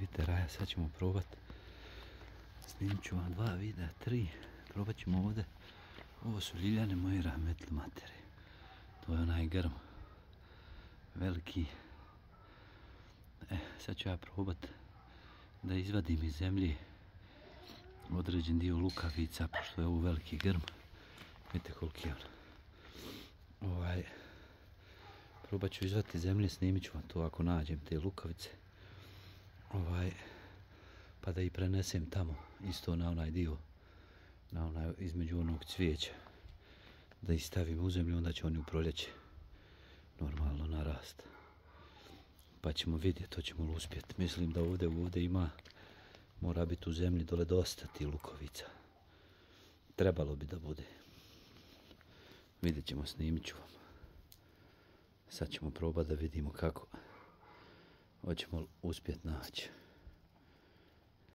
vidite raja, sad ćemo probat. Snimit ću vam 2 videa, 3. Probat ćemo ovdje. Ovo su ljiljane moje rahmetli materi. To je onaj grm. Veliki. Sad ću ja probat da izvadim iz zemlje određen dio lukavica, pošto je ovo veliki grm. Vidite koliki je on. Probat ću izvati iz zemlje, snimit ću vam to ako nađem te lukavice. Pa da ih prenesem tamo, isto na onaj dio, na onaj između onog cvijeća. Da ih stavim u zemlju, onda će oni u proljeće normalno narast. Pa ćemo vidjeti, to ćemo uspjeti. Mislim da ovdje ima, mora biti u zemlji dole dosta tih lukovica. Trebalo bi da bude. Vidjet ćemo, snimit ću vam. Sad ćemo probati da vidimo kako hoćemo uspjeti naći.